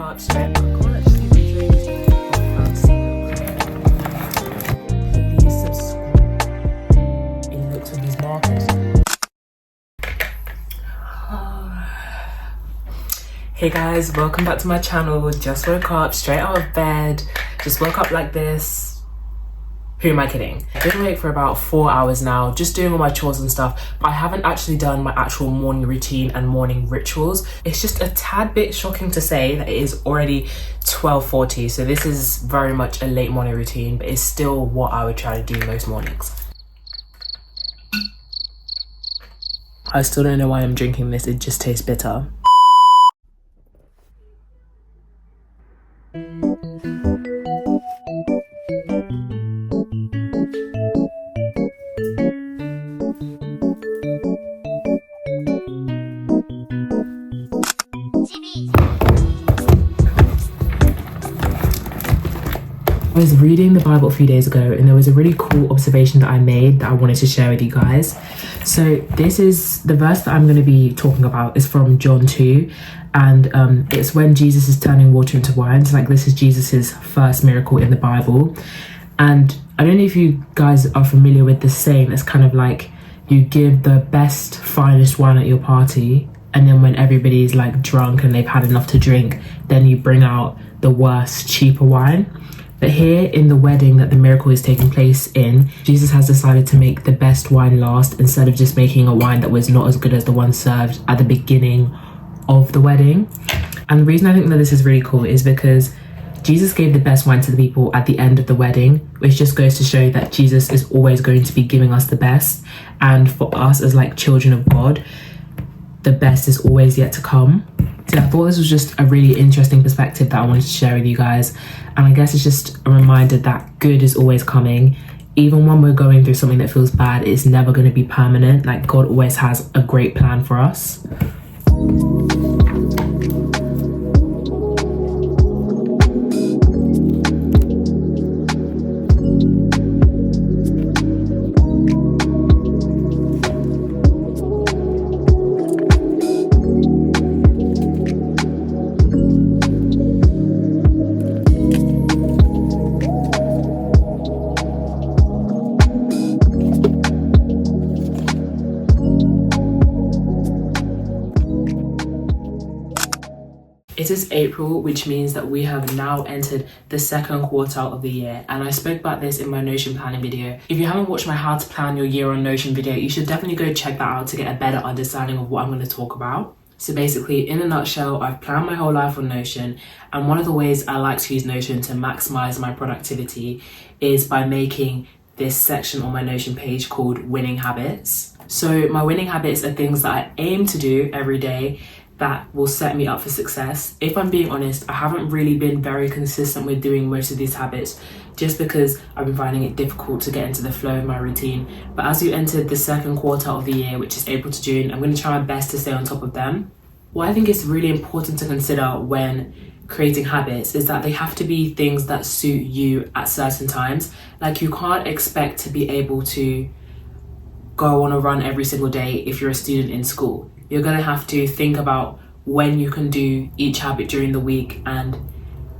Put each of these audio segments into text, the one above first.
car straight. I can't actually be doing this Please subscribe. It looks with these markers. Hey guys, welcome back to my channel. Just woke up, straight out of bed. Just woke up like this. Who am I kidding? I've been awake for about 4 hours now, just doing all my chores and stuff, but I haven't actually done my actual morning routine and morning rituals. It's just a tad bit shocking to say that it is already 12:40, so this is very much a late morning routine, but it's still what I would try to do most mornings. I still don't know why I'm drinking this, it just tastes bitter. I was reading the Bible a few days ago and there was a really cool observation that I made that I wanted to share with you guys. So this is the verse that I'm going to be talking about is from John 2, and it's when Jesus is turning water into wine. So like this is Jesus's first miracle in the Bible, and I don't know if you guys are familiar with this saying. It's kind of like you give the best, finest wine at your party, and then when everybody's like drunk and they've had enough to drink, then you bring out the worst, cheaper wine. But here in the wedding that the miracle is taking place in, Jesus has decided to make the best wine last instead of just making a wine that was not as good as the one served at the beginning of the wedding. And the reason I think that this is really cool is because Jesus gave the best wine to the people at the end of the wedding, which just goes to show that Jesus is always going to be giving us the best. And for us as like children of God, the best is always yet to come. So I thought this was just a really interesting perspective that I wanted to share with you guys. And I guess it's just a reminder that good is always coming. Even when we're going through something that feels bad, it's never going to be permanent. Like God always has a great plan for us. It is April, which means that we have now entered the second quartile of the year, and I spoke about this in my Notion planning video. If you haven't watched my how to plan your year on Notion video, you should definitely go check that out to get a better understanding of what I'm going to talk about. So basically, in a nutshell, I've planned my whole life on Notion, and one of the ways I like to use Notion to maximize my productivity is by making this section on my Notion page called Winning Habits. So my winning habits are things that I aim to do every day that will set me up for success. If I'm being honest, I haven't really been very consistent with doing most of these habits just because I've been finding it difficult to get into the flow of my routine. But as you enter the second quartile of the year, which is April to June, I'm going to try my best to stay on top of them. What I think is really important to consider when creating habits is that they have to be things that suit you at certain times. Like you can't expect to be able to go on a run every single day if you're a student in school. You're going to have to think about when you can do each habit during the week and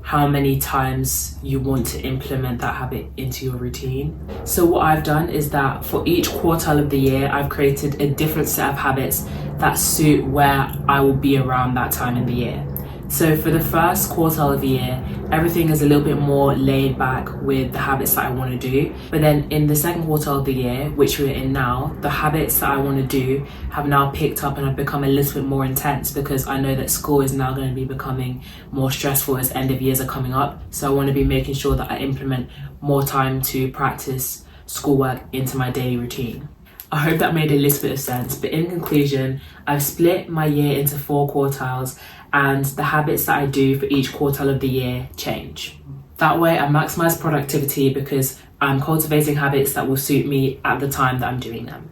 how many times you want to implement that habit into your routine. So what I've done is that for each quartile of the year, I've created a different set of habits that suit where I will be around that time in the year. So for the first quartile of the year, everything is a little bit more laid back with the habits that I want to do. But then in the second quartile of the year, which we're in now, the habits that I want to do have now picked up and have become a little bit more intense because I know that school is now going to be becoming more stressful as end of years are coming up. So I want to be making sure that I implement more time to practice schoolwork into my daily routine. I hope that made a little bit of sense, but in conclusion, I've split my year into 4 quartiles and the habits that I do for each quartile of the year change. That way I maximize productivity because I'm cultivating habits that will suit me at the time that I'm doing them.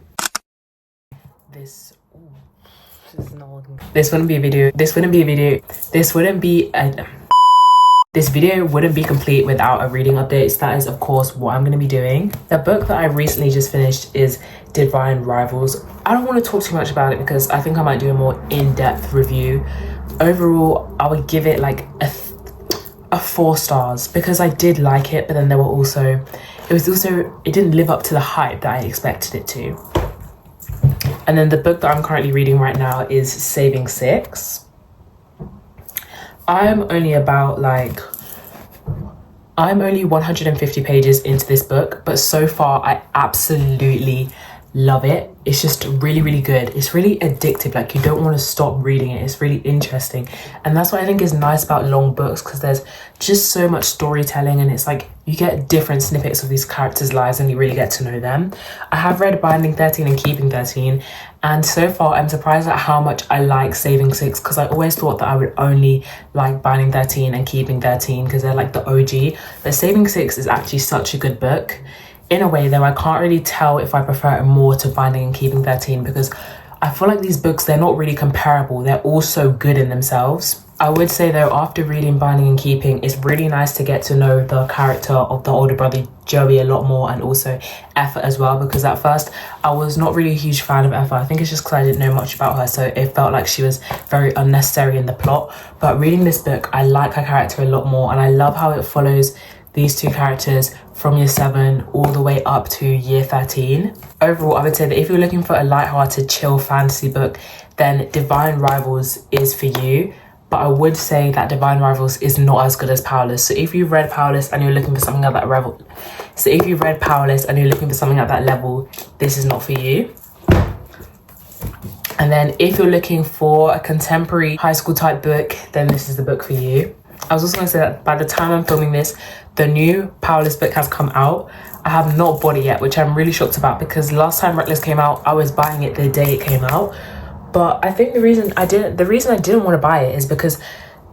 This video wouldn't be complete without a reading update, so that is of course what I'm going to be doing. The book that I recently just finished is Divine Rivals. I don't want to talk too much about it because I think I might do a more in-depth review. Overall, I would give it like a a 4 stars because I did like it, but then there were also, it didn't live up to the hype that I expected it to. And then the book that I'm currently reading right now is Saving Six. I'm only 150 pages into this book, but so far I absolutely love it. It's just really, really good. It's really addictive. Like, you don't want to stop reading it. It's really interesting. And that's what I think is nice about long books, because there's just so much storytelling, and it's like you get different snippets of these characters' lives and you really get to know them. I have read Binding 13 and Keeping 13, and so far I'm surprised at how much I like Saving Six, because I always thought that I would only like Binding 13 and Keeping 13 because they're like the OG. But Saving Six is actually such a good book. In a way, though, I can't really tell if I prefer it more to Binding and Keeping 13, because I feel like these books, they're not really comparable. They're all so good in themselves. I would say, though, after reading Binding and Keeping, it's really nice to get to know the character of the older brother, Joey, a lot more, and also Effort as well, because at first I was not really a huge fan of Effort. I think it's just because I didn't know much about her, so it felt like she was very unnecessary in the plot. But reading this book, I like her character a lot more, and I love how it follows these two characters from year 7 all the way up to year 13. Overall, I would say that if you're looking for a light-hearted, chill fantasy book, then Divine Rivals is for you. But I would say that Divine Rivals is not as good as Powerless. So if you've read Powerless and you're looking for something at that level, this is not for you. And then if you're looking for a contemporary high school type book, then this is the book for you. I was also going to say that by the time I'm filming this, the new Powerless book has come out. I have not bought it yet, which I'm really shocked about, because last time Reckless came out, I was buying it the day it came out. But I think the reason I didn't want to buy it is because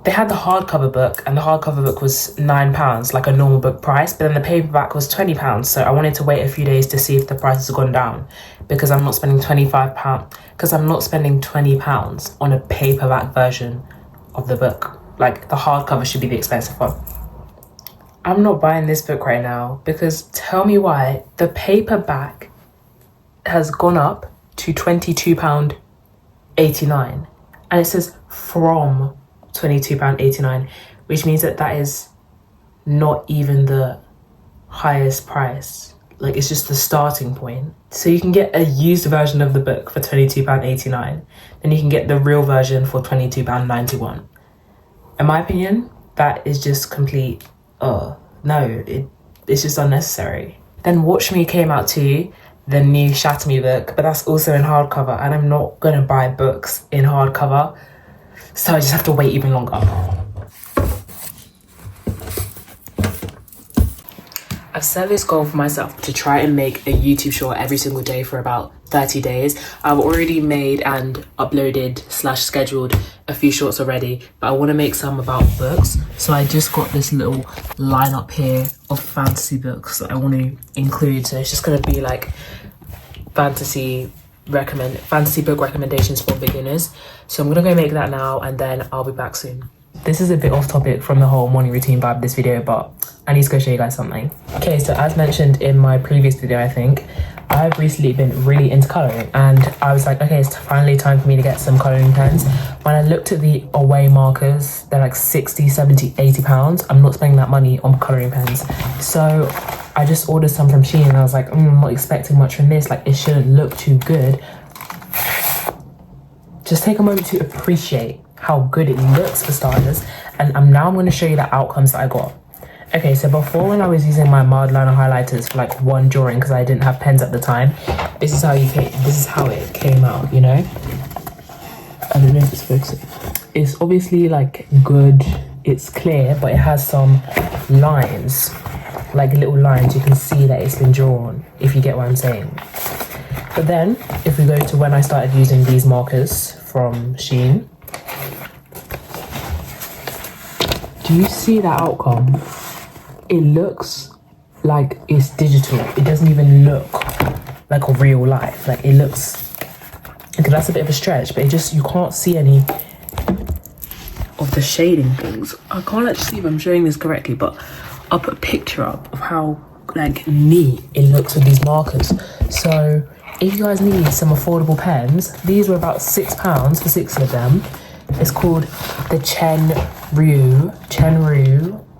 they had the hardcover book, and the hardcover book was £9, like a normal book price, but then the paperback was £20. So I wanted to wait a few days to see if the price has gone down, because I'm not spending £20 on a paperback version of the book. Like, the hardcover should be the expensive one. I'm not buying this book right now, because tell me why the paperback has gone up to £22.89, and it says from £22.89, which means that is not even the highest price. Like, it's just the starting point. So you can get a used version of the book for £22.89, then you can get the real version for £22.91. In my opinion, that is just complete, it's just unnecessary. Then Watch Me came out too, the new Shatter Me book, but that's also in hardcover, and I'm not gonna buy books in hardcover, so I just have to wait even longer. I've set this goal for myself to try and make a YouTube short every single day for about 30 days. I've already made and uploaded / scheduled a few shorts already, but I want to make some about books. So I just got this little lineup here of fantasy books that I want to include. So it's just going to be like fantasy book recommendations for beginners. So I'm going to go make that now, and then I'll be back soon. This is a bit off topic from the whole morning routine vibe of this video, but I need to go show you guys something. Okay, so as mentioned in my previous video, I think, I've recently been really into colouring, and I was like, okay, it's finally time for me to get some colouring pens. When I looked at the Away markers, they're like 60, 70, 80 pounds. I'm not spending that money on colouring pens. So I just ordered some from Shein, and I was like, I'm not expecting much from this. Like, it shouldn't look too good. Just take a moment to appreciate how good it looks for starters, and now I'm going to show you the outcomes that I got. Okay, so before, when I was using my mild liner highlighters for like one drawing because I didn't have pens at the time, this is how it came out, you know? I don't know if it's focusing. It's obviously like good, it's clear, but it has some lines, like little lines. You can see that it's been drawn, if you get what I'm saying. But then if we go to when I started using these markers from Shein, do you see that outcome? It looks like it's digital. It doesn't even look like a real life. Like, it looks, okay, that's a bit of a stretch, but you can't see any of the shading things. I can't actually see if I'm showing this correctly, but I'll put a picture up of how like neat it looks with these markers. So if you guys need some affordable pens, these were about £6 for 6 of them. It's called the Chenru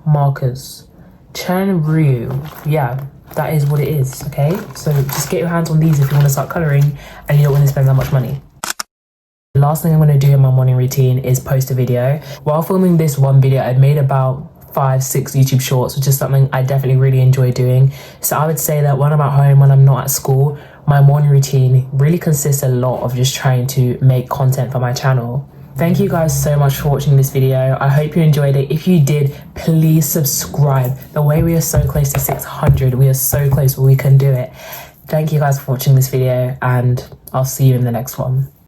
markers. Chen Ryu. Yeah, that is what it is, okay? So just get your hands on these if you want to start colouring and you don't want to spend that much money. The last thing I'm going to do in my morning routine is post a video. While filming this one video, I'd made about 5-6 YouTube shorts, which is something I definitely really enjoy doing. So I would say that when I'm at home, when I'm not at school, my morning routine really consists a lot of just trying to make content for my channel. Thank you guys so much for watching this video. I hope you enjoyed it. If you did, please subscribe. The way we are so close to 600, we are so close, but we can do it. Thank you guys for watching this video, and I'll see you in the next one.